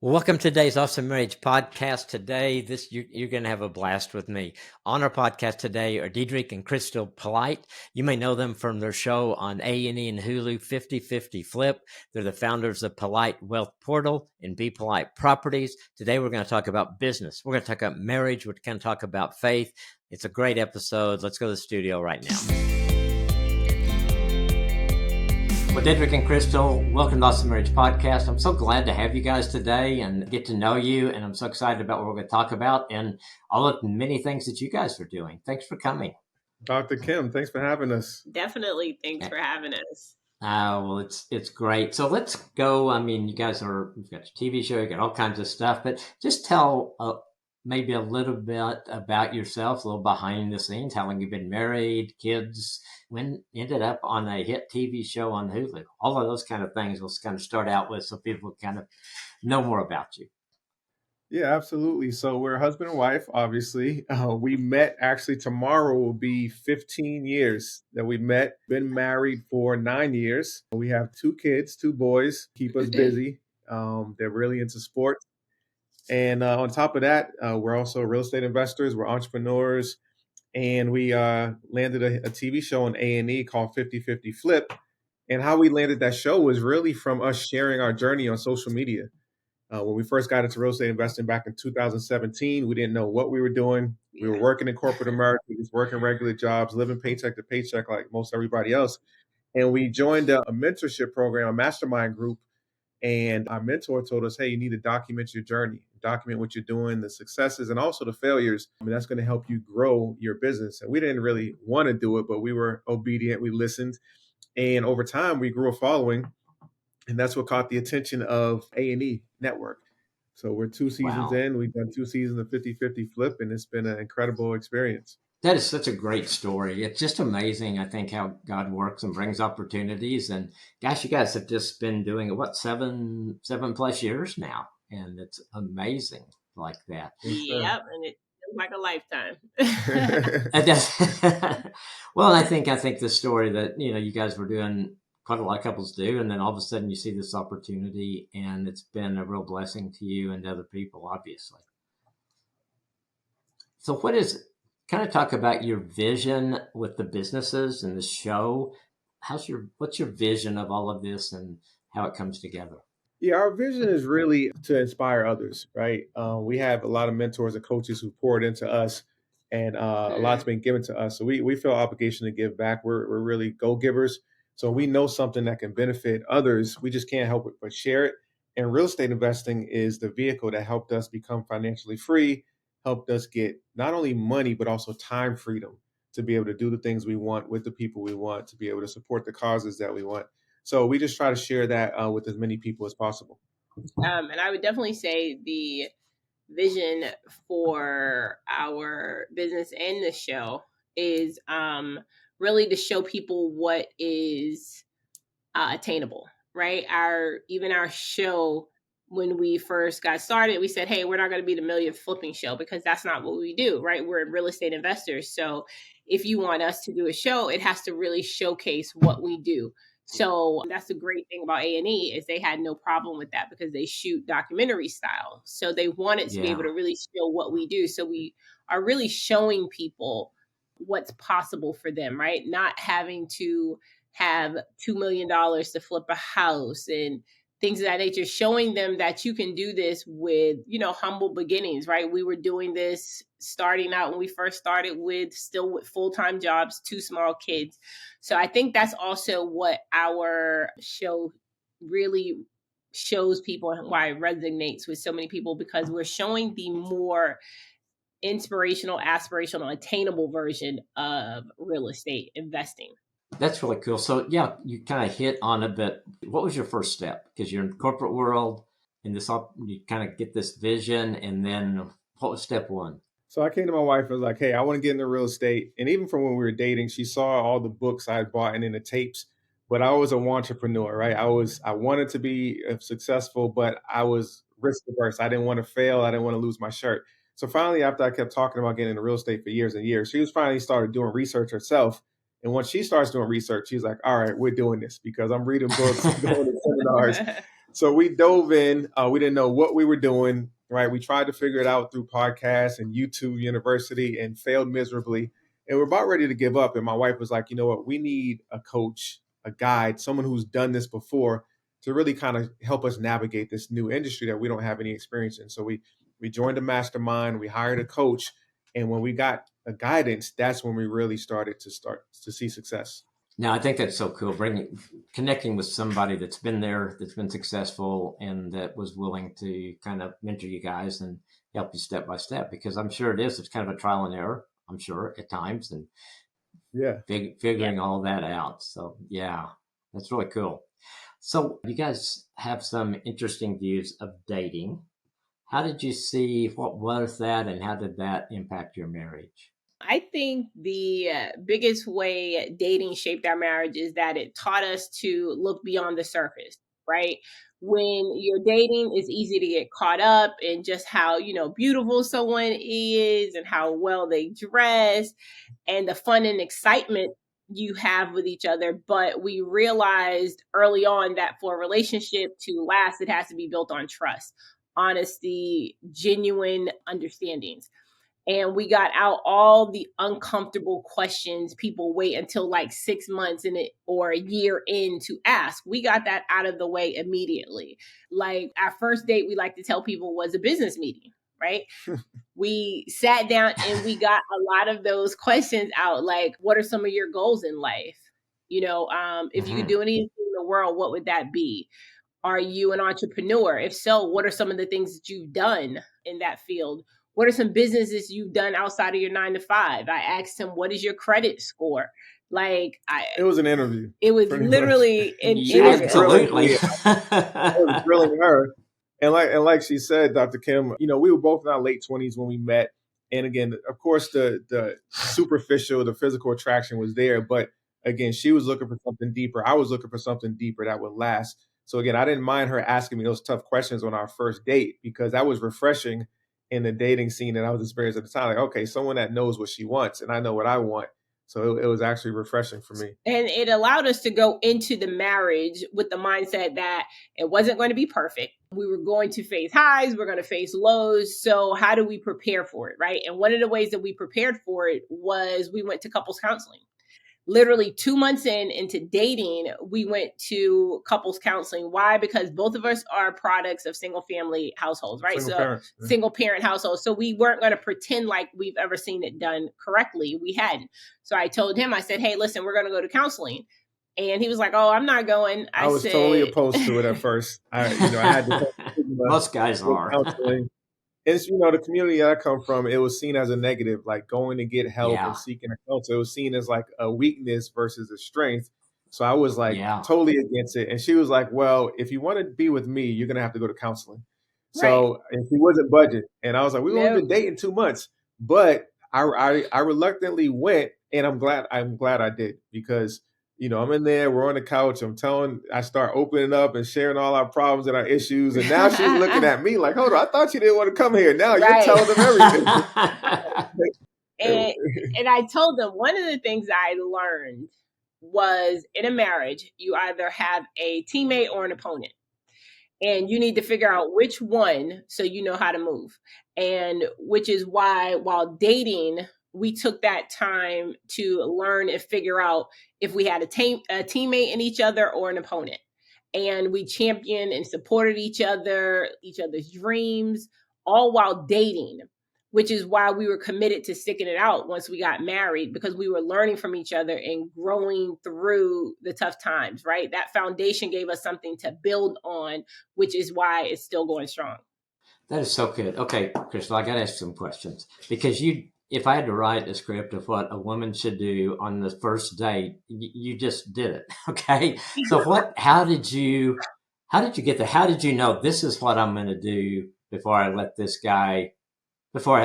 Welcome to today's Awesome Marriage Podcast. Today, you're going to have a blast with me. On our podcast today are Dedric and Krystal Polite. You may know them from their show on A&E and Hulu, 50/50 Flip. They're the founders of Polite Wealth Portal and Be Polite Properties. Today, we're going to talk about business. We're going to talk about marriage. We're going to talk about faith. It's a great episode. Let's go to the studio right now. Well, Dedric and Krystal, welcome to Awesome Marriage Podcast. I'm so glad to have you guys today and get to know you. And I'm so excited about what we're going to talk about and all of the many things that you guys are doing. Thanks for coming. Dr. Kim, thanks for having us. Definitely. Thanks for having us. Well, it's great. So let's go. I mean, you've got your TV show, you got all kinds of stuff, but just tell maybe a little bit about yourself, a little behind the scenes, how long you've been married, kids, when you ended up on a hit TV show on Hulu. All of those kind of things we'll kind of start out with so people kind of know more about you. Yeah, absolutely. So we're husband and wife, obviously. We met actually tomorrow will be 15 years that we met. Been married for 9 years. We have 2 kids, 2 boys, keep us busy. They're really into sports. And on top of that, we're also real estate investors. We're entrepreneurs. And we landed a TV show on A&E called 50/50 Flip. And how we landed that show was really from us sharing our journey on social media. When we first got into real estate investing back in 2017, we didn't know what we were doing. We were working in corporate America, just working regular jobs, living paycheck to paycheck like most everybody else. And we joined a mentorship program, a mastermind group. And our mentor told us, hey, you need to document your journey, document what you're doing, the successes and also the failures. I mean, that's going to help you grow your business. And we didn't really want to do it, but we were obedient. We listened. And over time, we grew a following. And that's what caught the attention of A&E Network. So we're 2 seasons in. We've done 2 seasons of 50/50 Flip, and it's been an incredible experience. That is such a great story. It's just amazing, I think, how God works and brings opportunities. And gosh, you guys have just been doing it, 7+ years now. And it's amazing like that. Yep, and it feels like a lifetime. Well, I think the story that, you guys were doing, quite a lot of couples do, and then all of a sudden you see this opportunity, and it's been a real blessing to you and to other people, obviously. So kind of talk about your vision with the businesses and the show. What's your vision of all of this and how it comes together? Yeah, our vision is really to inspire others, right? We have a lot of mentors and coaches who poured into us, and a lot's been given to us. So we feel obligation to give back. We're really go-givers. So we know something that can benefit others. We just can't help it but share it. And real estate investing is the vehicle that helped us become financially free, helped us get not only money, but also time freedom to be able to do the things we want with the people we want, to be able to support the causes that we want. So we just try to share that with as many people as possible. And I would definitely say the vision for our business and the show is really to show people what is attainable, right? Even our show, when we first got started, we said, hey, we're not going to be the million flipping show because that's not what we do, right? We're real estate investors. So if you want us to do a show, it has to really showcase what we do. So that's the great thing about A&E is they had no problem with that because they shoot documentary style. So they wanted to be able to really show what we do. So we are really showing people what's possible for them, right? Not having to have $2 million to flip a house and things of that nature, showing them that you can do this with, humble beginnings, right? We were doing this starting out when we first started with full-time jobs, 2 small kids. So I think that's also what our show really shows people and why it resonates with so many people, because we're showing the more inspirational, aspirational, attainable version of real estate investing. That's really cool. So yeah, you kind of hit on a bit. What was your first step? Because you're in the corporate world and you kind of get this vision, and then what was step one? So I came to my wife and was like, hey, I want to get into real estate. And even from when we were dating, she saw all the books I had bought and in the tapes, but I was a entrepreneur, right? I wanted to be successful, but I was risk averse. I didn't want to fail. I didn't want to lose my shirt. So finally, after I kept talking about getting into real estate for years and years, she was finally started doing research herself. And once she starts doing research, she's like, all right, we're doing this because I'm reading books, going to seminars. So we dove in. We didn't know what we were doing, right? We tried to figure it out through podcasts and YouTube University and failed miserably. And we're about ready to give up. And my wife was like, you know what? We need a coach, a guide, someone who's done this before to really kind of help us navigate this new industry that we don't have any experience in. So we joined a mastermind, we hired a coach, and when we got a guidance, that's when we really started to see success. Now, I think that's so cool. Connecting with somebody that's been there, that's been successful, and that was willing to kind of mentor you guys and help you step by step. Because I'm sure it is. It's kind of a trial and error. I'm sure at times, and Yeah, figuring all that out. So yeah, that's really cool. So you guys have some interesting views of dating. How did you see what was that, and how did that impact your marriage? I think the biggest way dating shaped our marriage is that it taught us to look beyond the surface, right? When you're dating, it's easy to get caught up in just how, beautiful someone is and how well they dress and the fun and excitement you have with each other. But we realized early on that for a relationship to last, it has to be built on trust, honesty, genuine understandings. And we got out all the uncomfortable questions people wait until like 6 months in it or a year in to ask. We got that out of the way immediately. Like our first date, we like to tell people, was a business meeting, right? We sat down and we got a lot of those questions out. Like, what are some of your goals in life? If you could do anything in the world, what would that be? Are you an entrepreneur? If so, what are some of the things that you've done in that field? What are some businesses you've done outside of your 9 to 5? I asked him, what is your credit score? it was an interview. It was literally an interview. Absolutely. I was grilling her. And like she said, Dr. Kim, we were both in our late 20s when we met. And again, of course, the superficial, the physical attraction was there. But again, she was looking for something deeper. I was looking for something deeper that would last. So again, I didn't mind her asking me those tough questions on our first date because that was refreshing in the dating scene that I was experiencing at the time. Like, okay, someone that knows what she wants and I know what I want. So it was actually refreshing for me. And it allowed us to go into the marriage with the mindset that it wasn't going to be perfect. We were going to face highs, we're going to face lows. So how do we prepare for it, right? And one of the ways that we prepared for it was we went to couples counseling. Literally 2 months into dating, we went to couples counseling. Why? Because both of us are products of single family households, right? Single parent households. So we weren't going to pretend like we've ever seen it done correctly. We hadn't. So I told him, I said, hey, listen, we're going to go to counseling. And he was like, oh, I'm not going. I was totally opposed to it at first. I had to most guys are. Counseling. It's, the community that I come from, it was seen as a negative, like going to get help and seeking help. So it was seen as like a weakness versus a strength. So I was like totally against it. And she was like, well, if you want to be with me, you're going to have to go to counseling. Right. So and she wasn't budget. And I was like, we've only been dating 2 months. But I reluctantly went, and I'm glad I did because I'm in there, we're on the couch, I start opening up and sharing all our problems and our issues. And now she's looking at me like, hold on, I thought you didn't want to come here. Now you're telling them everything. and I told them one of the things I learned was in a marriage, you either have a teammate or an opponent. And you need to figure out which one so you know how to move. And which is why while dating, we took that time to learn and figure out if we had a teammate in each other or an opponent. And we championed and supported each other's dreams, all while dating, which is why we were committed to sticking it out once we got married, because we were learning from each other and growing through the tough times, right? That foundation gave us something to build on, which is why it's still going strong. That is so good. Okay, Krystal, I got to ask some questions because if I had to write a script of what a woman should do on the first date, you just did it. Okay. So how did you get there? How did you know this is what I'm going to do before I have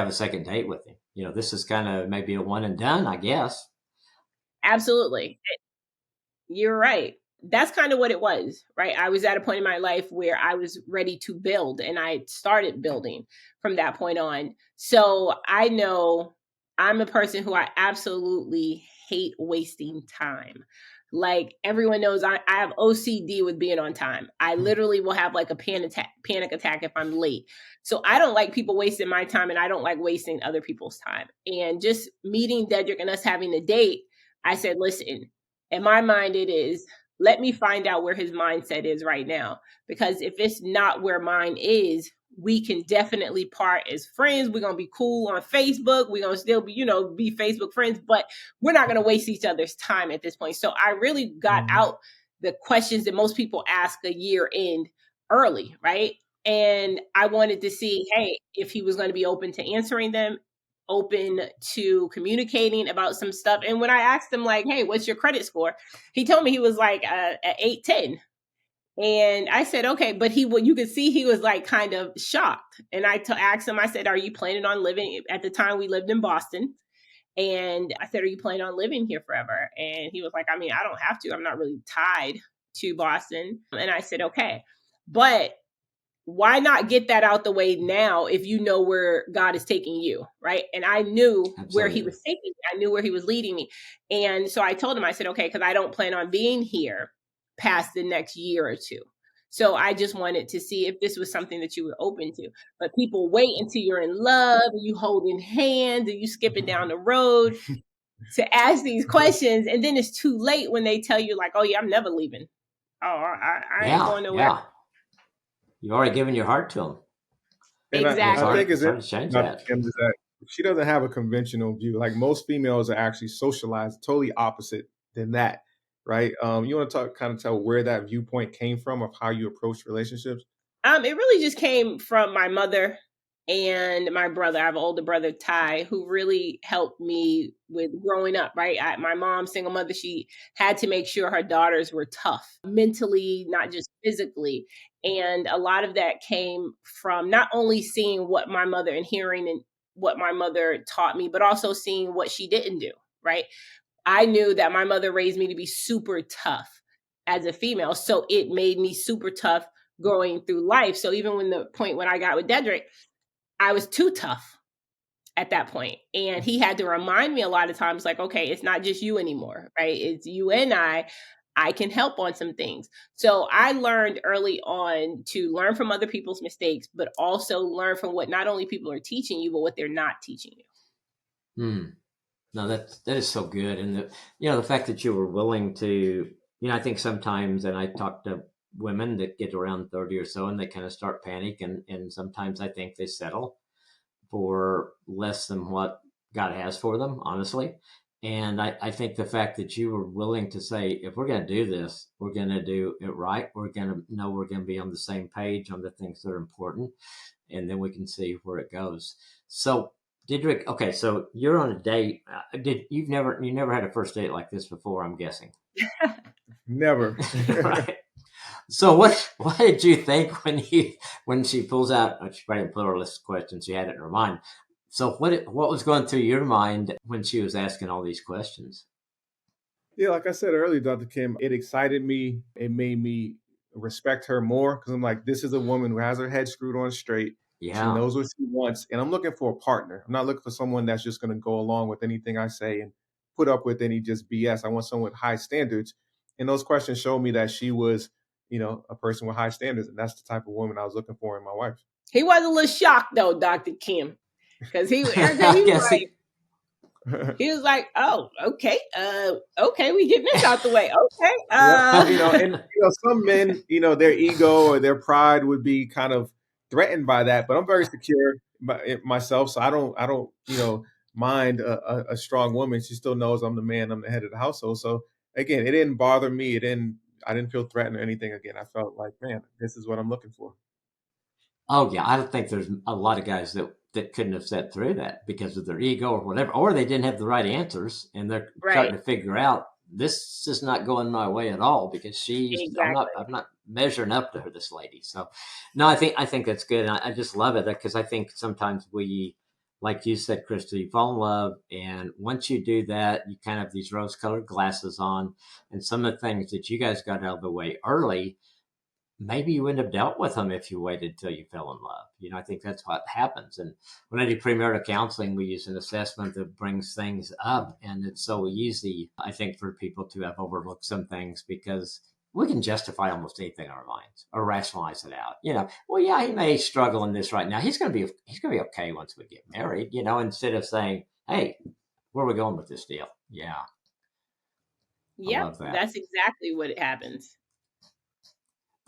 a second date with him? This is kind of maybe a one and done, I guess. Absolutely. You're right. That's kind of what it was, right? I was at a point in my life where I was ready to build, and I started building from that point on. So I know I'm a person who I absolutely hate wasting time. Like everyone knows I have OCD with being on time. I literally will have like a panic attack if I'm late. So I don't like people wasting my time, and I don't like wasting other people's time. And just meeting Dedric and us having a date, I said, listen, in my mind it is, let me find out where his mindset is right now. Because if it's not where mine is, we can definitely part as friends. We're going to be cool on Facebook. We're going to still be, be Facebook friends, but we're not going to waste each other's time at this point. So I really got out the questions that most people ask a year end early, right? And I wanted to see, hey, if he was going to be open to answering them, open to communicating about some stuff. And when I asked him, like, hey, what's your credit score? He told me he was like at 810. And I said, okay, but you could see he was like kind of shocked. And I asked him, I said, are you planning on living? At the time we lived in Boston. And I said, are you planning on living here forever? And he was like, I mean, I don't have to. I'm not really tied to Boston. And I said, okay, but why not get that out the way now if you know where God is taking you, right? And I knew where he was taking me. I knew where he was leading me. And so I told him, I said, okay, because I don't plan on being here past the next year or two. So I just wanted to see if this was something that you were open to. But people wait until you're in love, and you holding hands, and you skipping down the road to ask these questions. And then it's too late when they tell you like, oh yeah, I'm never leaving. Oh, I ain't going nowhere. Yeah. You've already given your heart to him. And exactly. I think it's hard to change that. That she doesn't have a conventional view. Like most females are actually socialized totally opposite than that, right? You want to tell where that viewpoint came from of how you approach relationships? It really just came from my mother and my brother. I have an older brother, Ty, who really helped me with growing up, right? My mom, single mother, she had to make sure her daughters were tough mentally, not just physically. And a lot of that came from not only seeing what my mother and hearing and what my mother taught me, but also seeing what she didn't do, right? I knew that my mother raised me to be super tough as a female. So it made me super tough going through life. So even when I got with Dedric, I was too tough at that point. And he had to remind me a lot of times, like, okay, it's not just you anymore, right? It's you and I can help on some things. So I learned early on to learn from other people's mistakes, but also learn from what not only people are teaching you, but what they're not teaching you. No, that is so good. And the fact that you were willing to, I think sometimes, and I talk to women that get around 30 or so and they kind of start panic, and sometimes I think they settle for less than what God has for them, honestly. And I think the fact that you were willing to say, if we're going to do this, we're going to do it right. We're going to know we're going to be on the same page on the things that are important, and then we can see where it goes. So, Dedric, okay, so you're on a date. You never had a first date like this before, I'm guessing. Never. Right. So what did you think when she pulls out? She probably put her list of questions. She had it in her mind. So what was going through your mind when she was asking all these questions? Yeah, like I said earlier, Dr. Kim, it excited me. It made me respect her more because I'm like, this is a woman who has her head screwed on straight. Yeah. She knows what she wants. And I'm looking for a partner. I'm not looking for someone that's just going to go along with anything I say and put up with any just BS. I want someone with high standards. And those questions showed me that she was, a person with high standards. And that's the type of woman I was looking for in my wife. He was a little shocked though, Dr. Kim, because he was like, he was like, oh, okay, we getting this out the way, okay. And some men, their ego or their pride would be kind of threatened by that. But I'm very secure myself, so I don't, mind a strong woman. She still knows I'm the man, I'm the head of the household. So again, it didn't bother me. I didn't feel threatened or anything. Again, I felt like, man, this is what I'm looking for. Oh yeah, I don't think there's a lot of guys that couldn't have sat through that because of their ego or whatever, or they didn't have the right answers and they're trying to figure out this is not going my way at all because I'm not measuring up to her, this lady. So no, I think that's good. And I just love it because I think sometimes we, like you said, Krystal, you fall in love, and once you do that, you kind of have these rose-colored glasses on, and some of the things that you guys got out of the way early maybe you wouldn't have dealt with them if you waited till you fell in love. I think that's what happens. And when I do premarital counseling, we use an assessment that brings things up. And it's so easy, I think, for people to have overlooked some things because we can justify almost anything in our minds or rationalize it out. Well, yeah, he may struggle in this right now. He's going to be okay once we get married, instead of saying, hey, where are we going with this deal? Yeah. Yeah, that's exactly what happens.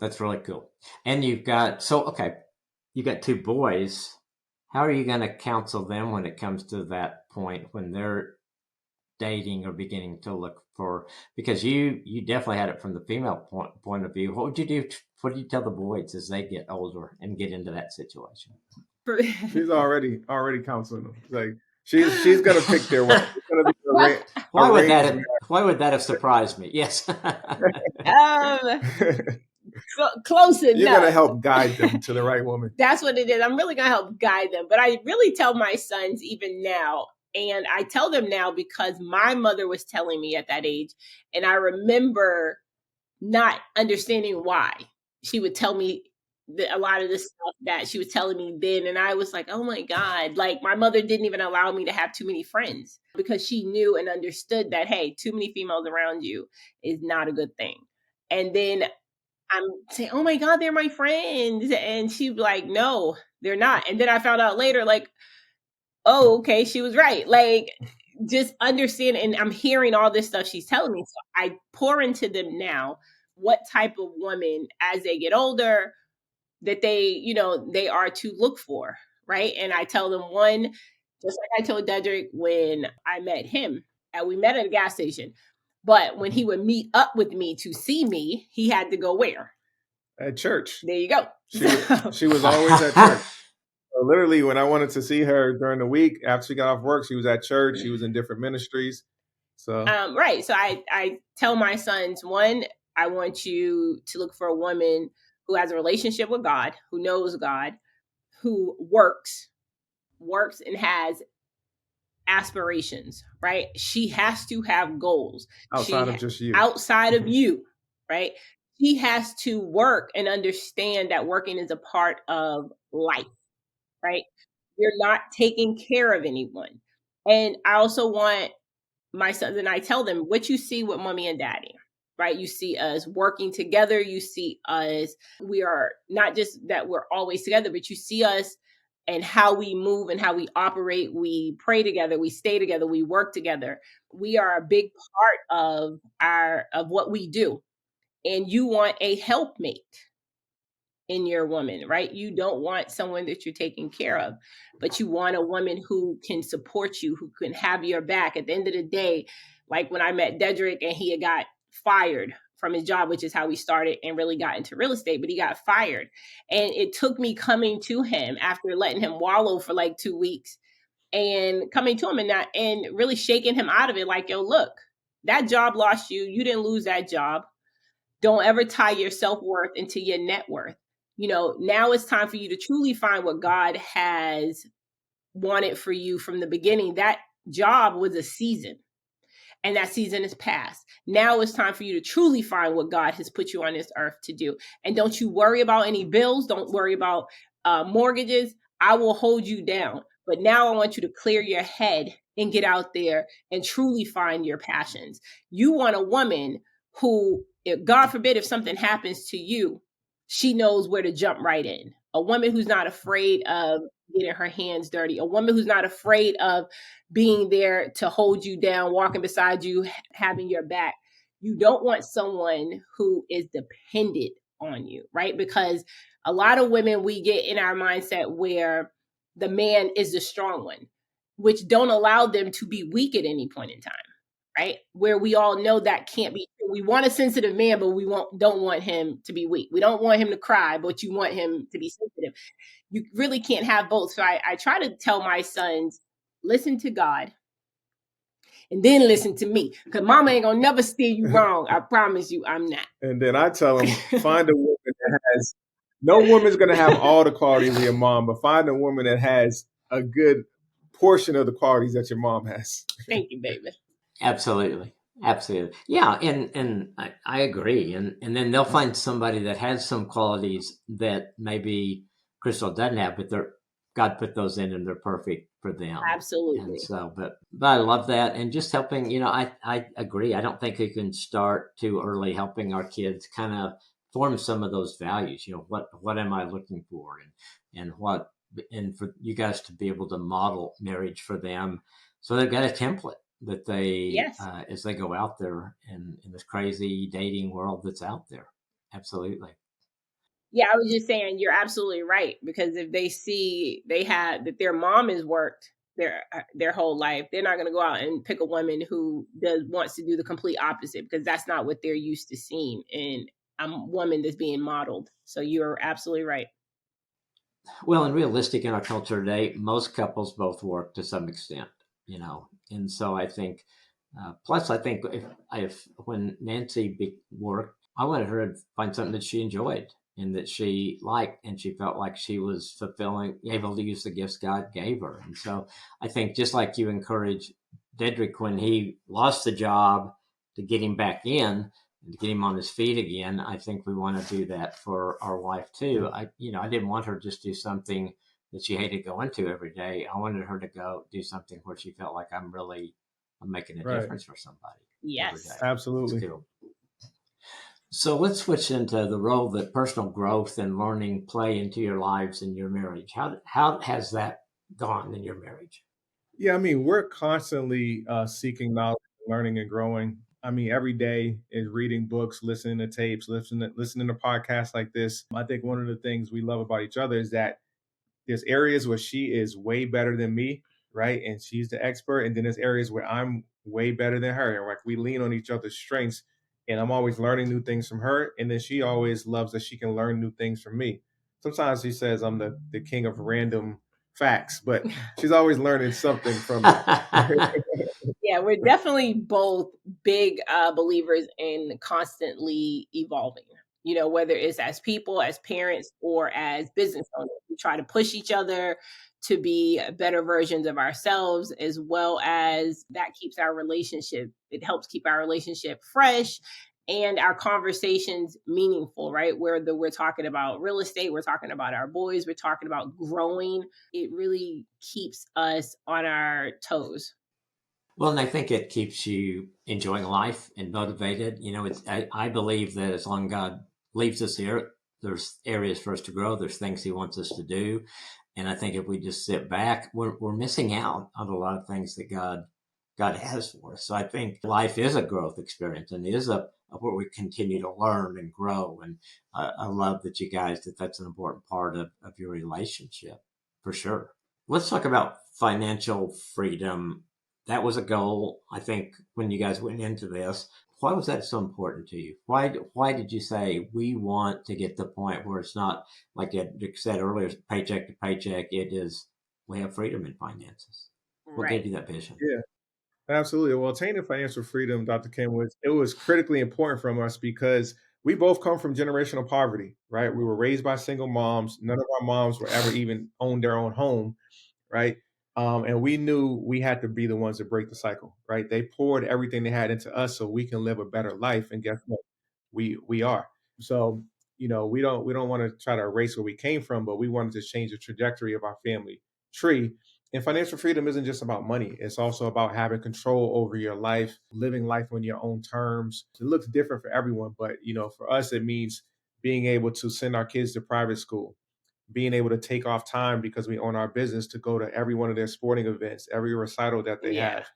That's really cool. And you've got 2 boys. How are you going to counsel them when it comes to that point when they're dating or beginning to look for, because you definitely had it from the female point of view. What would you do? What do you tell the boys as they get older and get into that situation? She's already counseling them. Like she's gonna pick their way. It's gonna be why would that have surprised me? Yes. Close enough. You're gonna help guide them to the right woman. That's what it is. I'm really gonna help guide them. But I really tell my sons even now, and I tell them now because my mother was telling me at that age, and I remember not understanding why she would tell me a lot of the stuff that she was telling me then. And I was like, oh my God, like my mother didn't even allow me to have too many friends because she knew and understood that, hey, too many females around you is not a good thing. And then I'm saying, oh my God, they're my friends. And she'd be like, no, they're not. And then I found out later, like, oh, okay, she was right. Like, just understand. And I'm hearing all this stuff she's telling me. So I pour into them now what type of woman as they get older that they are to look for. Right. And I tell them one, just like I told Dedric when I met him, and we met at a gas station. But when he would meet up with me to see me, he had to go where? At church. There you go. She was always at church. So literally, when I wanted to see her during the week after she got off work, she was at church. She was in different ministries. So right. So I tell my sons, one, I want you to look for a woman who has a relationship with God, who knows God, who works and has aspirations, right? She has to have goals outside of just you. Outside of you, right? She has to work and understand that working is a part of life, right? You're not taking care of anyone. And I also want my sons, and I tell them what you see with mommy and daddy, right? You see us working together. You see us, we are not just that we're always together, but you see us and how we move and how we operate. We pray together, we stay together, we work together. We are a big part of what we do. And you want a helpmate in your woman, right? You don't want someone that you're taking care of, but you want a woman who can support you, who can have your back. At the end of the day, like when I met Dedric and he had got fired from his job, which is how we started and really got into real estate, but he got fired. And it took me coming to him after letting him wallow for like 2 weeks and coming to him and really shaking him out of it. Like, yo, look, that job lost you. You didn't lose that job. Don't ever tie your self-worth into your net worth. Now it's time for you to truly find what God has wanted for you from the beginning. That job was a season, and that season is past. Now it's time for you to truly find what God has put you on this earth to do. And don't you worry about any bills. Don't worry about mortgages. I will hold you down. But now I want you to clear your head and get out there and truly find your passions. You want a woman who, if God forbid, if something happens to you, she knows where to jump right in. A woman who's not afraid of getting her hands dirty. A woman who's not afraid of being there to hold you down, walking beside you, having your back. You don't want someone who is dependent on you, right? Because a lot of women, we get in our mindset where the man is the strong one, which don't allow them to be weak at any point in time. Right? Where we all know that can't be. We want a sensitive man, but we don't want him to be weak. We don't want him to cry, but you want him to be sensitive. You really can't have both. So I try to tell my sons, listen to God and then listen to me. Because mama ain't going to never steer you wrong. I promise you I'm not. And then I tell them, find a woman that has, no woman's going to have all the qualities of your mom, but find a woman that has a good portion of the qualities that your mom has. Thank you, baby. Absolutely. Absolutely. Yeah, and I agree. And then they'll find somebody that has some qualities that maybe Crystal doesn't have, but they're God put those in and they're perfect for them. And Absolutely. so, but I love that. And just helping, I agree. I don't think we can start too early helping our kids kind of form some of those values. What am I looking for, and for you guys to be able to model marriage for them, so they've got a template that they Yes. as they go out there in this crazy dating world that's out there. Absolutely. Yeah, I was just saying you're absolutely right, because if they see they had that their mom has worked their whole life, they're not going to go out and pick a woman who wants to do the complete opposite, because that's not what they're used to seeing in a woman that's being modeled. So you're absolutely right. Well, and realistic in our culture today, most couples both work to some extent, and so I think plus I think if when Nancy worked, I wanted her to find something that she enjoyed and that she liked, and she felt like she was fulfilling, able to use the gifts God gave her. And so I think just like you encourage Dedric when he lost the job to get him back in and to get him on his feet again, I think we want to do that for our wife too. I didn't want her to just do something that she hated going to every day. I wanted her to go do something where she felt like I'm making a Right. difference for somebody every day. Yes. It's Absolutely. cool. So let's switch into the role that personal growth and learning play into your lives and your marriage. How has that gone in your marriage? Yeah, I mean, we're constantly seeking knowledge, learning, and growing. I mean, every day is reading books, listening to tapes, listening to podcasts like this. I think one of the things we love about each other is that there's areas where she is way better than me, right? And she's the expert. And then there's areas where I'm way better than her. And like we lean on each other's strengths. And I'm always learning new things from her. And then she always loves that she can learn new things from me. Sometimes she says I'm the king of random facts, but she's always learning something from me. Yeah, we're definitely both big believers in constantly evolving. Whether it's as people, as parents, or as business owners, we try to push each other to be better versions of ourselves, as well as that keeps our relationship. It helps keep our relationship fresh and our conversations meaningful, right? Whether we're talking about real estate, we're talking about our boys, we're talking about growing. It really keeps us on our toes. Well, and I think it keeps you enjoying life and motivated. I believe that as long as God leaves us here, there's areas for us to grow. There's things He wants us to do, and I think if we just sit back, we're missing out on a lot of things that God has for us. So I think life is a growth experience and is a where we continue to learn and grow. And I love that you guys that's an important part of your relationship for sure. Let's talk about financial freedom. That was a goal, I think, when you guys went into this. Why was that so important to you? Why did you say we want to get to the point where it's not like Dick said earlier, paycheck to paycheck? It is we have freedom in finances. What gave Right. you that vision? Yeah. Absolutely. Well, attaining financial freedom, Dr. Kim, was critically important from us because we both come from generational poverty, right? We were raised by single moms. None of our moms were ever even owned their own home, right? And we knew we had to be the ones to break the cycle, right? They poured everything they had into us so we can live a better life. And guess what? We are. So, we don't want to try to erase where we came from, but we wanted to change the trajectory of our family tree. And financial freedom isn't just about money. It's also about having control over your life, living life on your own terms. It looks different for everyone, but for us, it means being able to send our kids to private school, being able to take off time because we own our business to go to every one of their sporting events, every recital that they Yeah. have.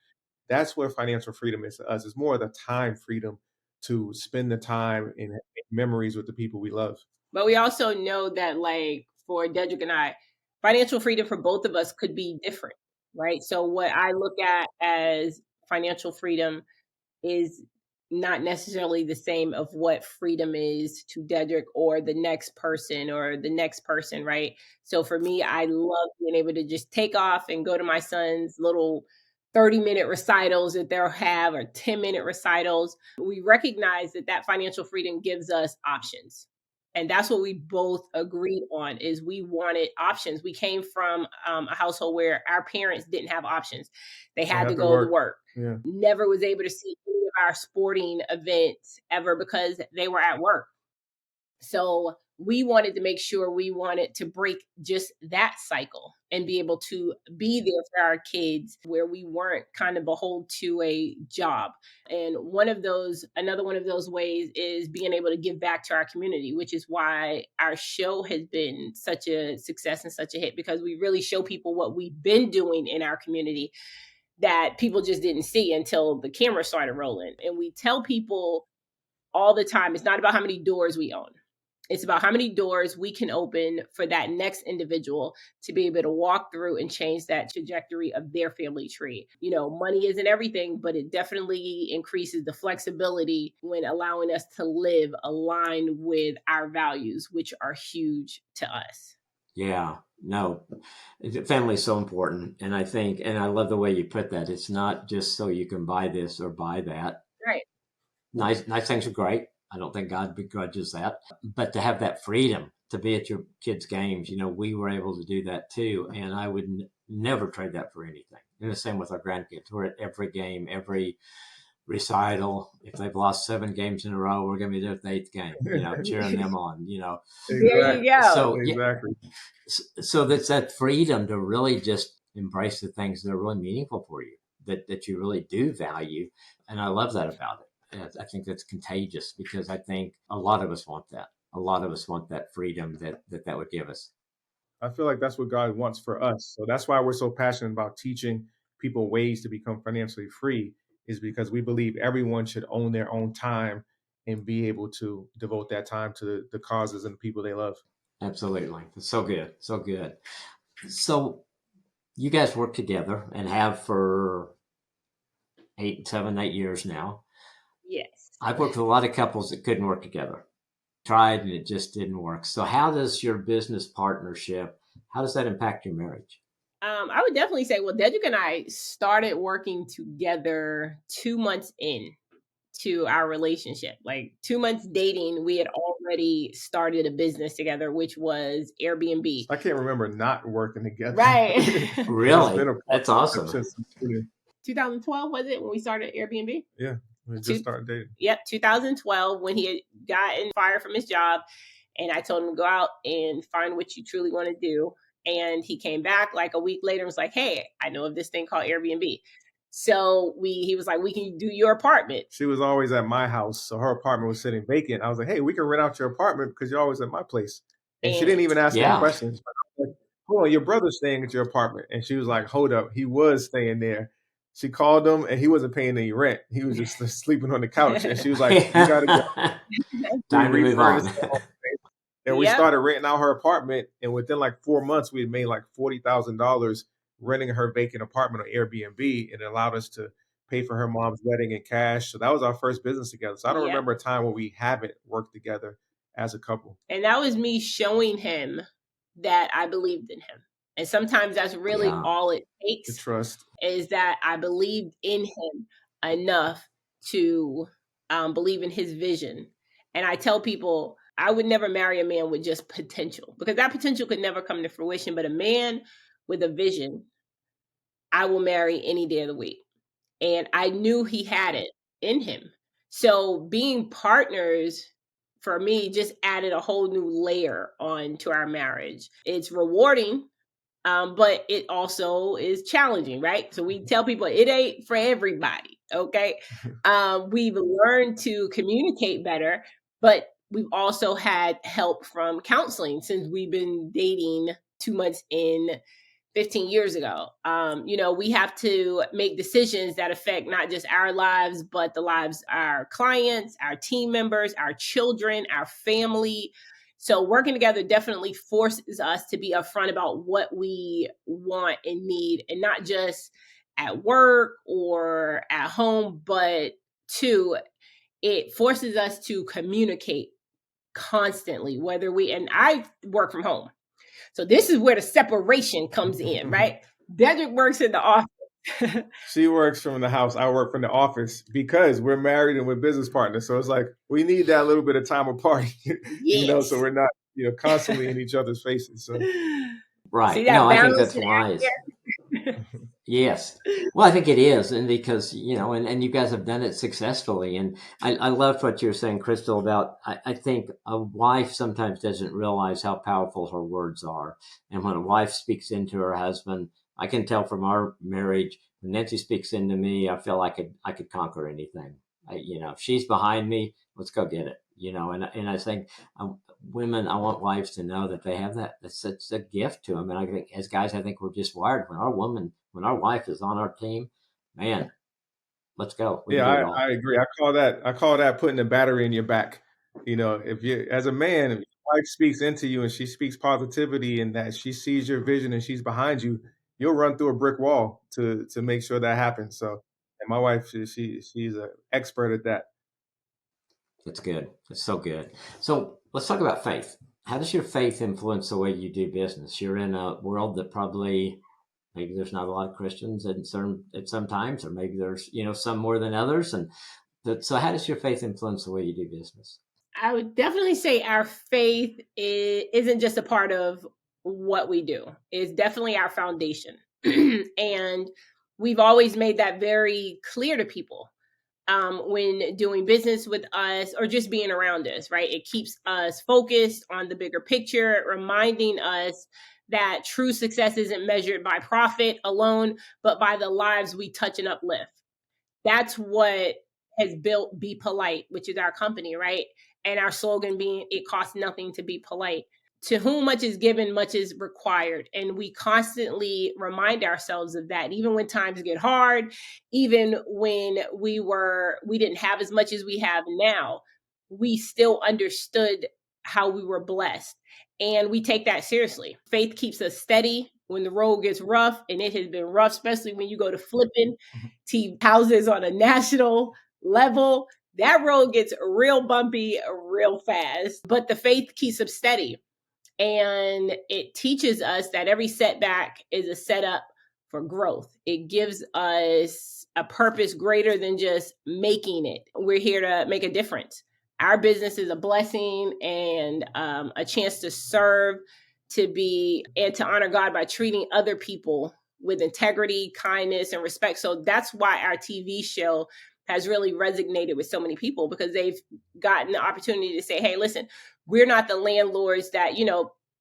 That's where financial freedom is to us. It's more of the time freedom to spend the time in memories with the people we love. But we also know that, like, for Dedrick and I, financial freedom for both of us could be different, right? So what I look at as financial freedom is not necessarily the same of what freedom is to Dedrick or the next person, right? So for me, I love being able to just take off and go to my son's little 30-minute recitals that they'll have, or 10-minute recitals. We recognize that financial freedom gives us options. And that's what we both agreed on, is we wanted options. We came from a household where our parents didn't have options. They I had to have to go to work. work. Yeah. Never was able to see any of our sporting events ever because they were at work. So we wanted to make sure we wanted to break just that cycle and be able to be there for our kids where we weren't kind of beholden to a job. And another one of those ways is being able to give back to our community, which is why our show has been such a success and such a hit, because we really show people what we've been doing in our community that people just didn't see until the camera started rolling. And we tell people all the time, it's not about how many doors we own. It's about how many doors we can open for that next individual to be able to walk through and change that trajectory of their family tree. Money isn't everything, but it definitely increases the flexibility when allowing us to live aligned with our values, which are huge to us. Yeah, no, family is so important. And I love the way you put that. It's not just so you can buy this or buy that. Right. Nice things are great. I don't think God begrudges that. But to have that freedom to be at your kids' games, we were able to do that too. And I would never trade that for anything. And the same with our grandkids. We're at every game, every recital. If they've lost 7 games in a row, we're going to be there at the 8th game, cheering them on, Exactly. There you go. So, Exactly. So that's that freedom to really just embrace the things that are really meaningful for you, that you really do value. And I love that about it. I think that's contagious because I think a lot of us want that. A lot of us want that freedom that would give us. I feel like that's what God wants for us. So that's why we're so passionate about teaching people ways to become financially free, is because we believe everyone should own their own time and be able to devote that time to the causes and the people they love. Absolutely. It's so good. So good. So you guys work together and have for 8 years now. Yes. I've worked with a lot of couples that couldn't work together. Tried and it just didn't work. So how does your business partnership, how does that impact your marriage? I would definitely say, Dedric and I started working together 2 months in to our relationship. Like 2 months dating, we had already started a business together, which was Airbnb. I can't remember not working together. Right. Really? That's awesome. Since 2012, was it, when we started Airbnb? Yeah. We just started dating. Yep, 2012, when he had gotten fired from his job. And I told him to go out and find what you truly want to do. And he came back like a week later and was like, hey, I know of this thing called Airbnb. So he was like, we can do your apartment. She was always at my house. So her apartment was sitting vacant. I was like, hey, we can rent out your apartment because you're always at my place. And she didn't even ask any questions. Like, hold on, your brother's staying at your apartment. And she was like, hold up, he was staying there. She called him and he wasn't paying any rent. He was just sleeping on the couch. And she was like, you got to go. Time to move on. And we started renting out her apartment. And within like 4 months, we had made like $40,000 renting her vacant apartment on Airbnb. And it allowed us to pay for her mom's wedding in cash. So that was our first business together. So I don't remember a time where we haven't worked together as a couple. And that was me showing him that I believed in him. And sometimes that's really all it takes. The trust. Is that I believed in him enough to believe in his vision. And I tell people, I would never marry a man with just potential, because that potential could never come to fruition. But a man with a vision, I will marry any day of the week. And I knew he had it in him. So being partners for me just added a whole new layer on to our marriage. It's rewarding, but it also is challenging, right? So we tell people it ain't for everybody, okay? We've learned to communicate better, but we've also had help from counseling since we've been dating 2 months in 15 years ago. We have to make decisions that affect not just our lives, but the lives of our clients, our team members, our children, our family. So working together definitely forces us to be upfront about what we want and need, and not just at work or at home, but it forces us to communicate constantly, and I work from home. So this is where the separation comes in, right? Dedric works in the office. She works from the house. I work from the office because we're married and we're business partners. So it's like we need that little bit of time apart, so we're not, constantly in each other's faces. So right. No, I think that's wise. Yes. Well, I think it is. And because, and you guys have done it successfully. And I loved what you were saying, Crystal, about I think a wife sometimes doesn't realize how powerful her words are. And when a wife speaks into her husband, I can tell from our marriage, when Nancy speaks into me, I feel like I could conquer anything. If she's behind me, let's go get it. And I think women, I want wives to know that they have that. It's a gift to them. And I think as guys, I think we're just wired when our wife is on our team, man, let's go. We can do it all. I agree. I call that putting a battery in your back. If you, as a man, if your wife speaks into you and she speaks positivity and that she sees your vision and she's behind you, you'll run through a brick wall to make sure that happens. So, and my wife, she's an expert at that. That's good. That's so good. So let's talk about faith. How does your faith influence the way you do business? You're in a world that probably maybe there's not a lot of Christians at some times, or maybe there's some more than others. So how does your faith influence the way you do business? I would definitely say our faith isn't just a part of what we do. It's definitely our foundation. And we've always made that very clear to people when doing business with us or just being around us, right? It keeps us focused on the bigger picture, reminding us that true success isn't measured by profit alone, but by the lives we touch and uplift. That's what has built Be Polite, which is our company, right? And our slogan being, it costs nothing to be polite. To whom much is given, much is required. And we constantly remind ourselves of that, even when times get hard, even when we didn't have as much as we have now, we still understood how we were blessed. And we take that seriously. Faith keeps us steady when the road gets rough, and it has been rough, especially when you go to flipping tea houses on a national level. That road gets real bumpy real fast, but the faith keeps us steady. And it teaches us that every setback is a setup for growth. It gives us a purpose greater than just making it. We're here to make a difference. Our business is a blessing and a chance to serve, and to honor God by treating other people with integrity, kindness, and respect. So that's why our TV show has really resonated with so many people, because they've gotten the opportunity to say, hey, listen, we're not the landlords that,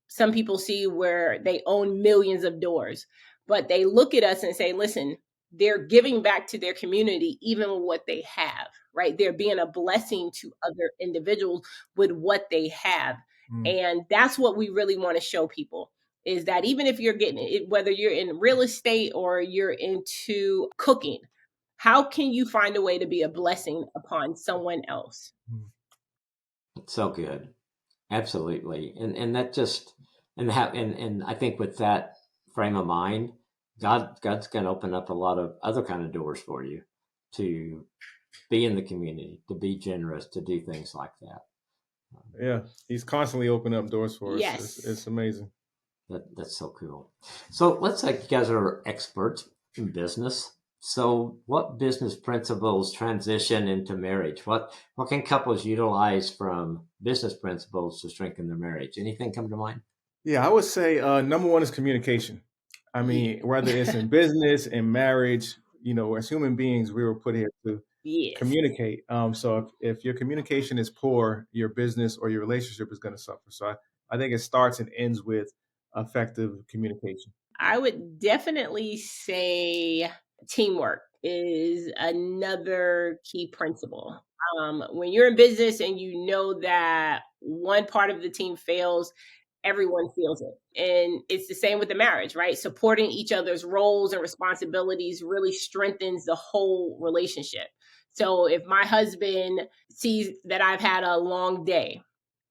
some people see where they own millions of doors, but they look at us and say, listen, they're giving back to their community, even with what they have, right? They're being a blessing to other individuals with what they have. And that's what we really want to show people, is that even if you're getting it, whether you're in real estate or you're into cooking, how can you find a way to be a blessing upon someone else? It's so good. Absolutely. And that just, and I think with that frame of mind, God's going to open up a lot of other kind of doors for you to be in the community, to be generous, to do things like that. Yeah, he's constantly opening up doors for us. Yes. It's amazing. That's so cool. So let's say you guys are experts in business. So what business principles transition into marriage? What can couples utilize from business principles to strengthen their marriage? Anything come to mind? Yeah, I would say number one is communication. I mean, whether it's in business, in marriage, as human beings, we were put here to communicate. So if your communication is poor, your business or your relationship is going to suffer. So I think it starts and ends with effective communication. I would definitely say teamwork is another key principle. When you're in business and you know that one part of the team fails, everyone feels it. And it's the same with the marriage, right? Supporting each other's roles and responsibilities really strengthens the whole relationship. So if my husband sees that I've had a long day,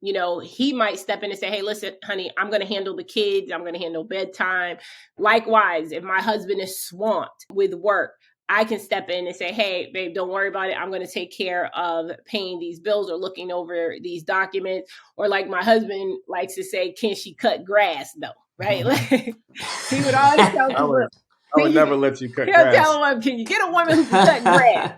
he might step in and say, hey, listen, honey, I'm going to handle the kids. I'm going to handle bedtime. Likewise, if my husband is swamped with work, I can step in and say, hey, babe, don't worry about it. I'm going to take care of paying these bills or looking over these documents. Or like my husband likes to say, can she cut grass though? Right? He would always tell people, I would never let you cut he'll grass. tell him, can you get a woman who can cut grass?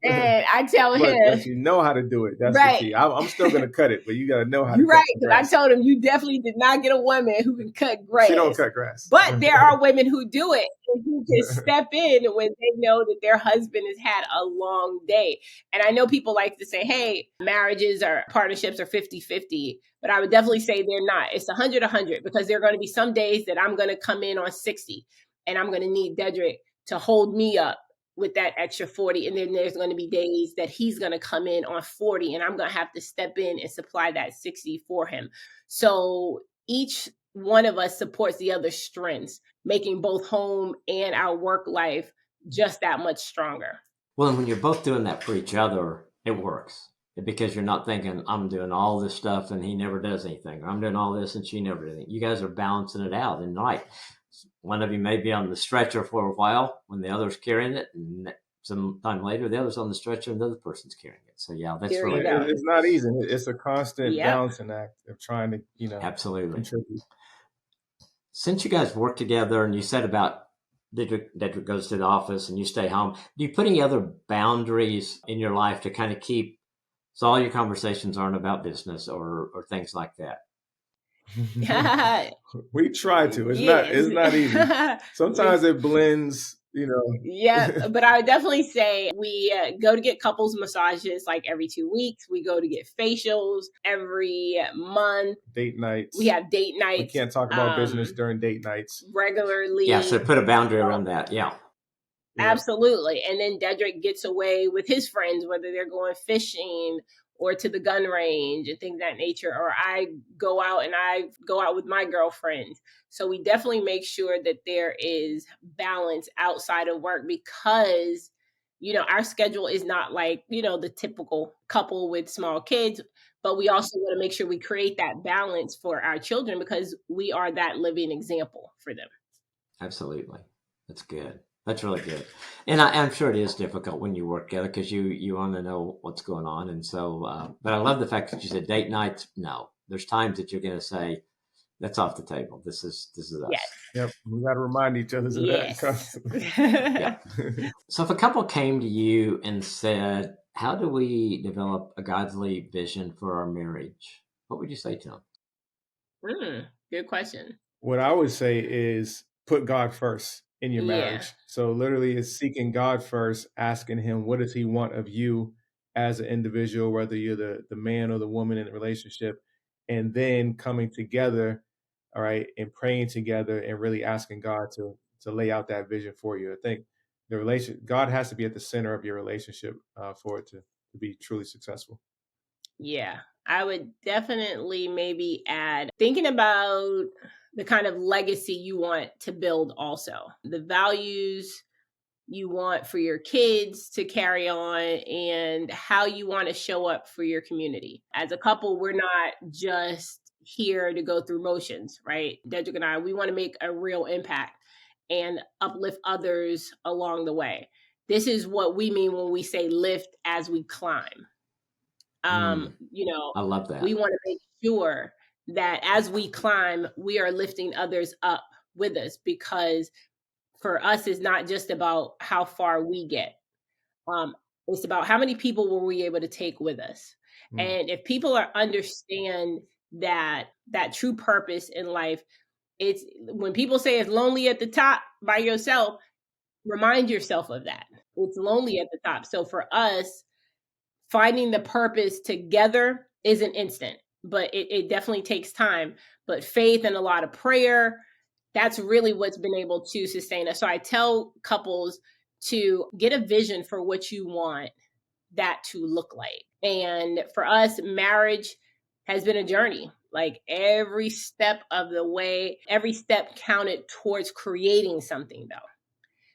And I tell him, but you know how to do it. That's the key. I'm still going to cut it, but you got to know how to cut right, the because grass. I told him you definitely did not get a woman who can cut grass. She don't cut grass. But there are women who do it and who can step in when they know that their husband has had a long day. And I know people like to say, hey, marriages or partnerships are 50-50. But I would definitely say they're not. It's 100-100 because there are going to be some days that I'm going to come in on 60 and I'm going to need Dedric to hold me up with that extra 40. And then there's going to be days that he's going to come in on 40 and I'm going to have to step in and supply that 60 for him. So each one of us supports the other's strengths, making both home and our work life just that much stronger. Well, and when you're both doing that for each other, it works because you're not thinking, I'm doing all this stuff and he never does anything, or I'm doing all this and she never does anything. You guys are balancing it out. And right, one of you may be on the stretcher for a while when the other's carrying it, and some time later the other's on the stretcher and the other person's carrying it. So yeah, that's really good. It's not easy. It's a constant balancing act of trying to, absolutely contribute. Since you guys work together, and you said about Dedric goes to the office and you stay home, do you put any other boundaries in your life to kind of keep so all your conversations aren't about business or things like that? We try to. It's not easy. Sometimes it blends, Yeah, but I would definitely say we go to get couples massages like every 2 weeks. We go to get facials every month. Date nights. We have date nights. We can't talk about business during date nights. Regularly. Yeah, so put a boundary around that. Yeah. Absolutely. And then Dedric gets away with his friends, whether they're going fishing or to the gun range and things of that nature, or I go out with my girlfriends. So we definitely make sure that there is balance outside of work because, our schedule is not like, the typical couple with small kids, but we also want to make sure we create that balance for our children because we are that living example for them. Absolutely. That's good. That's really good. And I'm sure it is difficult when you work together because you want to know what's going on. And so, but I love the fact that you said date nights. No, there's times that you're going to say, that's off the table. This is us. Yes. Yep. We got to remind each other of that constantly. Yeah. So if a couple came to you and said, how do we develop a godly vision for our marriage? What would you say to them? Good question. What I would say is put God first in your marriage. So literally it's seeking God first, asking him, what does he want of you as an individual, whether you're the man or the woman in the relationship, and then coming together, all right, and praying together and really asking God to lay out that vision for you. I think God has to be at the center of your relationship for it to be truly successful. Yeah, I would definitely maybe add thinking about the kind of legacy you want to build also. The values you want for your kids to carry on and how you want to show up for your community. As a couple, we're not just here to go through motions, right? Dedric and I, we want to make a real impact and uplift others along the way. This is what we mean when we say lift as we climb. I love that. We want to make sure that as we climb, we are lifting others up with us because for us, it's not just about how far we get. It's about how many people were we able to take with us. And if people understand that true purpose in life, it's when people say it's lonely at the top by yourself, remind yourself of that. It's lonely at the top. So for us, finding the purpose together isn't instant, but it definitely takes time. But faith and a lot of prayer, that's really what's been able to sustain us. So I tell couples to get a vision for what you want that to look like. And for us, marriage has been a journey. Like every step of the way, every step counted towards creating something though.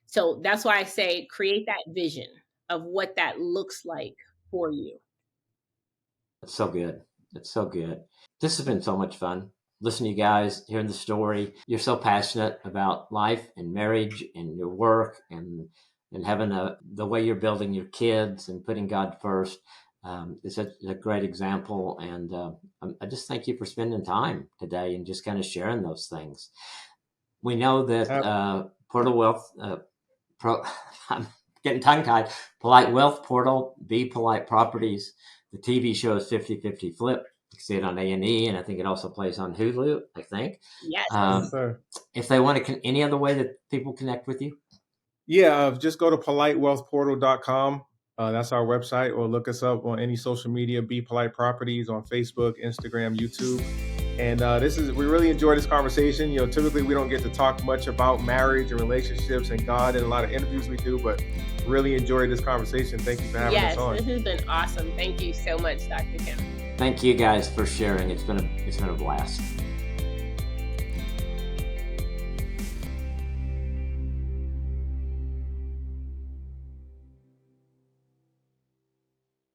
So that's why I say create that vision of what that looks like for you. That's so good. It's so good. This has been so much fun. Listening to you guys, hearing the story. You're so passionate about life and marriage and your work and having the way you're building your kids and putting God first. It's a great example. And I just thank you for spending time today and just kind of sharing those things. We know that Portal Wealth, getting tongue-tied. Polite Wealth Portal, Be Polite Properties. The TV show is 50/50 Flip. You can see it on A&E, and I think it also plays on Hulu, I think. Yes. Yes, sir. If they want to, any other way that people connect with you? Yeah, just go to politewealthportal.com. That's our website, or look us up on any social media, Be Polite Properties on Facebook, Instagram, YouTube. And we really enjoy this conversation. You know, typically we don't get to talk much about marriage and relationships and God in a lot of interviews we do, but really enjoyed this conversation. Thank you for having us on. Yes, this has been awesome. Thank you so much, Dr. Kim. Thank you guys for sharing. It's been a blast.